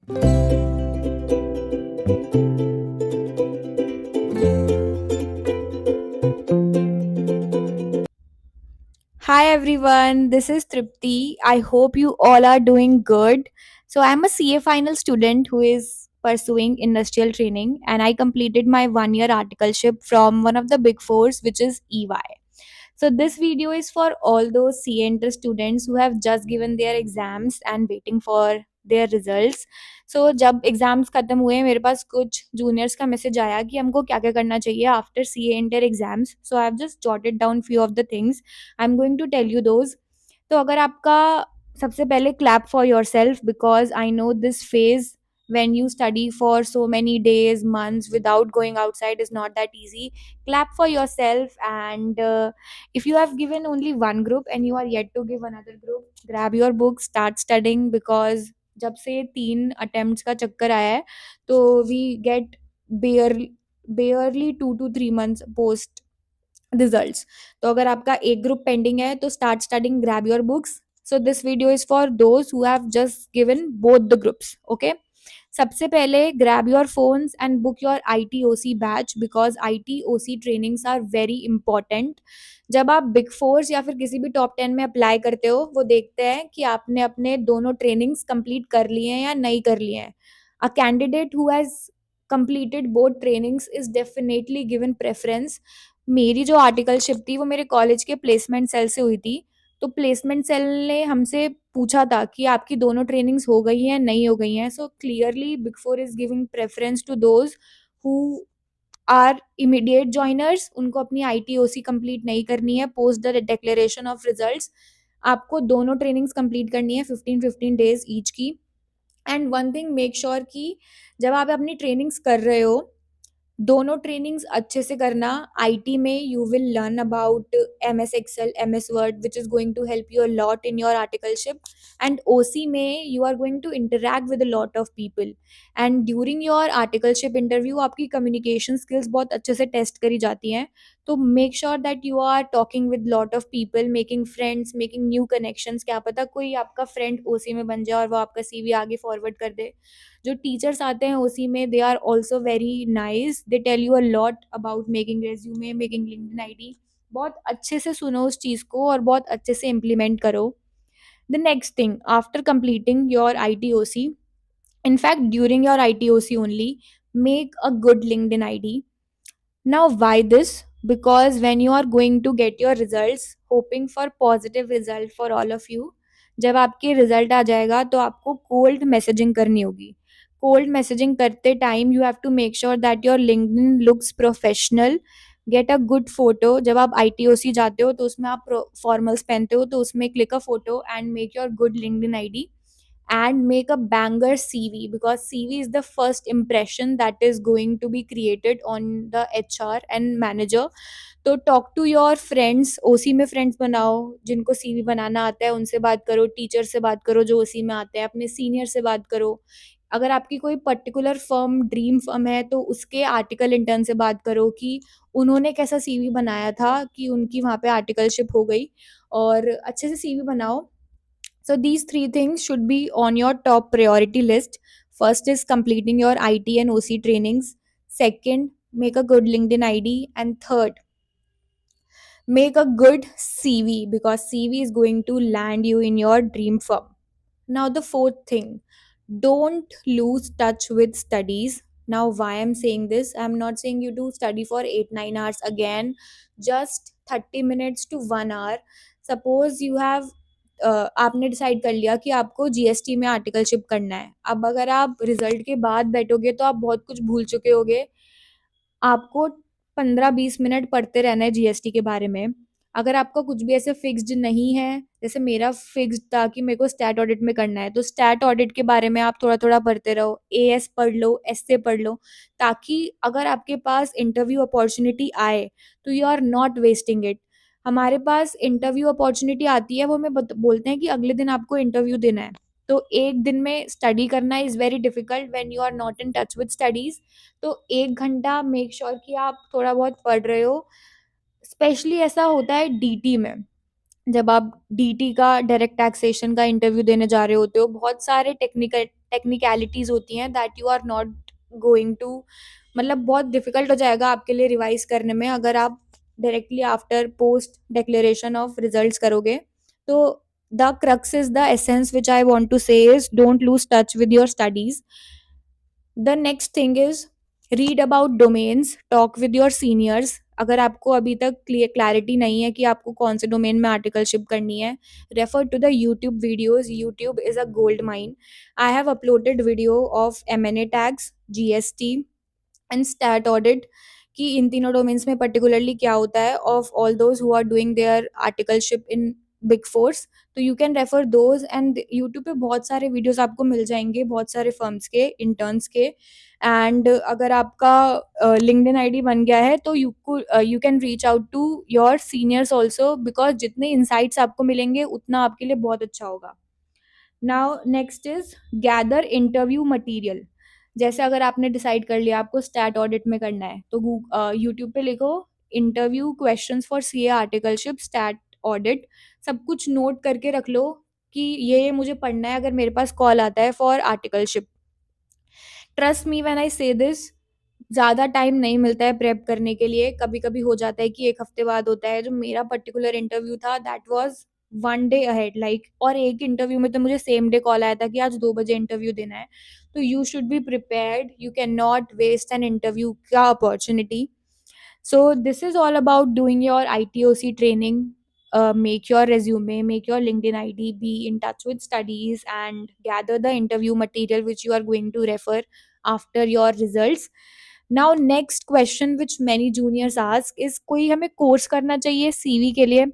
Hi everyone, this is Tripti. I hope you all are doing good. So, I'm a CA final student who is pursuing industrial training, and I completed my 1 year articleship from one of the big fours, which is EY. So, this video is for all those CA inter students who have just given their exams and waiting for their results. सो जब exams ख़त्म हुए मेरे पास कुछ juniors का message आया कि हमको क्या-क्या करना चाहिए after CA inter exams. So I have just jotted down few of the things. I am going to tell you those. तो अगर आपका सबसे पहले clap for yourself because I know this phase when you study for so many days, months without going outside is not that easy. Clap for yourself and if you have given only one group and you are yet to give another group, grab your book, start studying because जब से 3 attempts का चक्कर आया है तो we get barely 2 to 3 months post results. तो अगर आपका एक ग्रुप पेंडिंग है तो start studying, grab your books. So this video is for those who have just given both the groups. Okay, सबसे पहले grab your phones and book your ITOC batch because ITOC trainings are very important. जब आप big force या फिर किसी भी top 10 में apply करते हो वो देखते हैं कि आपने अपने दोनों ट्रेनिंग्स कंप्लीट कर लिए हैं या नहीं कर लिए हैं। A candidate who has completed both trainings is definitely given preference। मेरी जो आर्टिकलशिप थी वो मेरे कॉलेज के प्लेसमेंट सेल से हुई थी। तो प्लेसमेंट सेल ने हमसे पूछा था कि आपकी दोनों ट्रेनिंग्स हो गई हैं नहीं हो गई हैं। So clearly big four is giving preference to those who are immediate joiners. उनको अपनी ITOC कंप्लीट नहीं करनी है post the declaration of results. आपको दोनों ट्रेनिंग्स कंप्लीट करनी है 15-15 डेज ईच की। And one thing make sure कि जब आप अपनी ट्रेनिंग्स कर रहे हो दोनों ट्रेनिंग्स अच्छे से करना। IT में you will learn about MS Excel, MS Word, which is going to help you a lot in your articleship. And OC में you are going to interact with a lot of people. And during your articleship interview आपकी communication skills बहुत अच्छे से test करी जाती हैं। तो make sure that you are talking with lot of people, making friends, making new connections. क्या पता कोई आपका फ्रेंड OC में बन जाए और वो आपका CV आगे फॉरवर्ड कर दे। जो टीचर्स आते हैं OC में they are also very nice, they tell you a lot about making resume, making LinkedIn ID। बहुत अच्छे से सुनो उस चीज़ को और बहुत अच्छे से इम्प्लीमेंट करो। The next thing after completing your ITOC, in fact during your ITOC only, make a good LinkedIn ID। now why this? Because when you are going to get your results, hoping for positive result for all of you, जब आपके result आ जाएगा तो आपको cold messaging करनी होगी। Cold messaging करते time you have to make sure that your LinkedIn looks professional. Get a good photo. जब आप ITOC जाते हो तो उसमें आप फॉर्मल्स पहनते हो तो उसमें click a photo and make your good LinkedIn ID and make a banger CV because CV is the first impression that is going to be created on the HR and manager। तो talk to your friends, OC में friends बनाओ जिनको CV बनाना आता है, उनसे बात करो, teacher से बात करो जो OC में आते हैं, अपने सीनियर से बात करो। अगर आपकी कोई पर्टिकुलर फर्म ड्रीम फर्म है तो उसके आर्टिकल इंटर्न से बात करो कि उन्होंने कैसा CV बनाया था कि उनकी वहाँ पे आर्टिकलशिप हो गई। और अच्छे से CV बनाओ। So these three things should be on your top priority list. First is completing your IT and OC trainings. Second, make a good LinkedIn ID. And third, make a good CV because CV is going to land you in your dream firm. Now, the fourth thing, don't lose touch with studies. Now, why I'm saying this? I'm not saying you to study for 8-9 hours again, just 30 minutes to 1 hour. Suppose you have आपने decide कर लिया कि आपको GST में articleship करना है। अब अगर आप रिजल्ट के बाद बैठोगे तो आप बहुत कुछ भूल चुके होगे। आपको 15-20 मिनट पढ़ते रहना है GST के बारे में। अगर आपका कुछ भी ऐसे फिक्स्ड नहीं है, जैसे मेरा फिक्स्ड था कि मेरे को स्टैट ऑडिट में करना है, तो स्टैट ऑडिट के बारे में आप थोड़ा-थोड़ा पढ़ते रहो, AS पढ़ लो, एसए पढ़ लो, ताकि अगर आपके पास इंटरव्यू अपॉर्च्युनिटी आए, तो you are not wasting it. हमारे पास इंटरव्यू अपॉर्च्युनिटी आती है, वो हमें बोलते हैं कि अगले दिन आपको इंटरव्यू देना है। तो एक दिन में स्टडी करना is very difficult when you are not in touch with studies. तो 1 घंटा मेक श्योर कि आप थोड़ा बहुत पढ़ रहे हो। स्पेशली ऐसा होता है DT में, जब आप DT का डायरेक्ट टैक्सेशन का इंटरव्यू देने जा रहे होते हो, बहुत सारे टेक्निकलिटीज होती हैं that you are not going to, मतलब बहुत डिफिकल्ट हो जाएगा आपके लिए रिवाइज करने में अगर आप directly after post declaration of results करोगे. तो the crux is the essence which I want to say is don't lose touch with your studies. The next thing is read about domains, talk with your seniors. अगर आपको अभी तक clarity नहीं है कि आपको कौन से डोमेन में आर्टिकलशिप करनी है, refer to the YouTube videos. YouTube is a gold mine. I have uploaded video of M&A tags, GST and stat audit कि इन तीनों डोमेन्स में पर्टिकुलरली क्या होता है of all those who are doing their articleship in big fours. तो you can refer those and YouTube पे बहुत सारे वीडियोस आपको मिल जाएंगे बहुत सारे फर्म्स के इंटर्न्स के. एंड अगर आपका लिंक्डइन आईडी बन गया है तो you can reach out to your seniors also because जितने इंसाइट्स आपको मिलेंगे उतना आपके लिए बहुत अच्छा होगा. Now next is gather interview material. जैसे अगर आपने डिसाइड कर लिया आपको स्टैट ऑडिट में करना है तो यूट्यूब पे लिखो interview questions for CA articleship stat audit. सब कुछ नोट करके रख लो कि ये मुझे पढ़ना है अगर मेरे पास कॉल आता है for articleship. Trust me when I से दिस, ज़्यादा टाइम नहीं मिलता है प्रेप करने के लिए. कभी कभी हो जाता है कि एक हफ्ते बाद होता है. जो मेरा पर्टिकुलर इंटरव्यू था that was 1 day ahead like, और एक इंटरव्यू में तो मुझे सेम डे कॉल आया था कि आज 2 बजे इंटरव्यू देना है. तो you should be prepared. You can not waste an interview का opportunity. So this is all about doing your ITOC training. Make your resume, make your LinkedIn ID, be in touch with studies, and gather the interview material which you are going to refer after your results. Now, next question which many juniors ask is कोई हमें course करना चाहिए CV के लिए.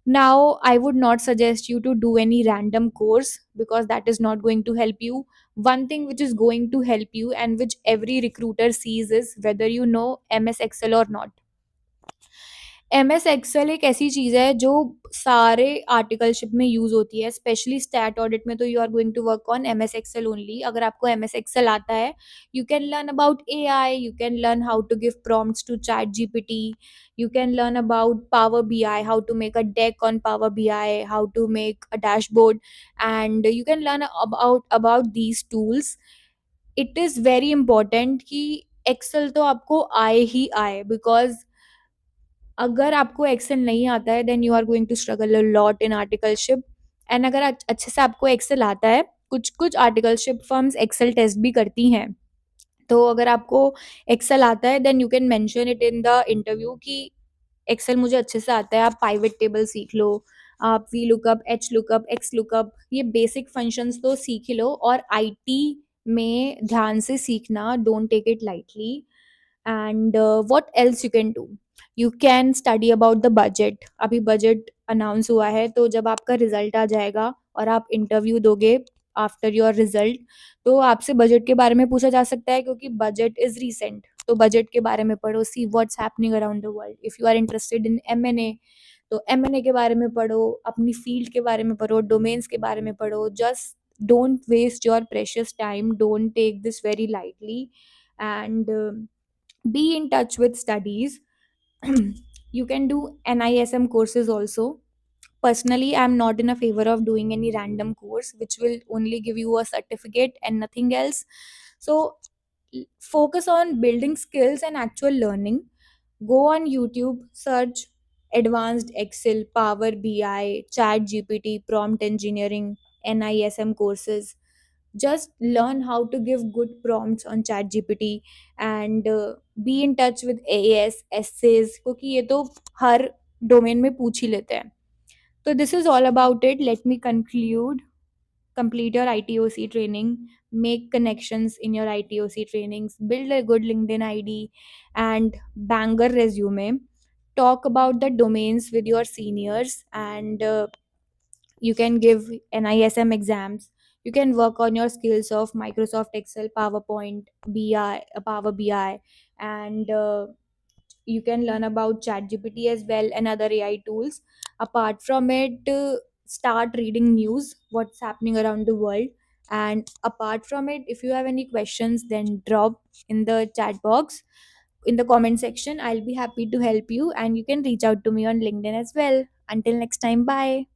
Now, I would not suggest you to do any random course because that is not going to help you. One thing which is going to help you and which every recruiter sees is whether you know MS Excel or not. MS Excel एक ऐसी चीज़ है जो सारे articleship में use होती है, specially stat audit में तो you are going to work on MS Excel only. अगर आपको MS एक्सेल आता है, you can learn about AI, you can learn how to give prompts to chat GPT, you can learn about Power BI, how to make a deck on Power BI, how to make a dashboard, and you can learn about these tools. It is very important कि Excel तो आपको आए ही आए, because अगर आपको Excel नहीं आता है then you are going to struggle a lot in articleship. And अगर अच्छे से आपको एक्सेल आता है, कुछ कुछ आर्टिकलशिप फर्म्स एक्सेल टेस्ट भी करती हैं. तो अगर आपको एक्सेल आता है then you can mention it in the interview कि एक्सेल मुझे अच्छे से आता है. आप पाइवेट टेबल सीख लो, आप V lookup, H lookup, x lookup, ये बेसिक फंक्शंस तो सीख ही लो. और आईटी में ध्यान से सीखना, don't take it lightly. And what else you can do, you can study about the budget. अभी बजट अनाउंस हुआ है तो जब आपका रिजल्ट आ जाएगा और आप इंटरव्यू दोगे आफ्टर योर रिजल्ट, तो आपसे बजट के बारे में पूछा जा सकता है क्योंकि बजट इज रिसेंट. तो बजट के बारे में पढ़ो, see what's happening around the world. If you are interested in M&A तो M&A के बारे में पढ़ो, अपनी फील्ड के बारे में पढ़ो, डोमेन्स के बारे में पढ़ो. Just don't waste your precious time, don't take this very lightly, and be in touch with studies. You can do NISM courses also. Personally, I'm not in a favor of doing any random course which will only give you a certificate and nothing else. So focus on building skills and actual learning. Go on YouTube, search advanced Excel, Power BI, Chat GPT, prompt engineering, NISM courses. Just learn how to give good prompts on Chat GPT, and be in touch with AAS essays क्योंकि ये तो हर domain में पूछ ही लेते हैं. तो this is all about it. Let me conclude. Complete your ITOC training, make connections in your ITOC trainings, build a good LinkedIn ID and banger resume. Talk about the domains with your seniors, and you can give NISM exams. You can work on your skills of Microsoft Excel, PowerPoint, Power BI, and you can learn about ChatGPT as well and other AI tools. Apart from it, start reading news, what's happening around the world. And apart from it, if you have any questions, then drop in the chat box in the comment section. I'll be happy to help you, and you can reach out to me on LinkedIn as well. Until next time, bye.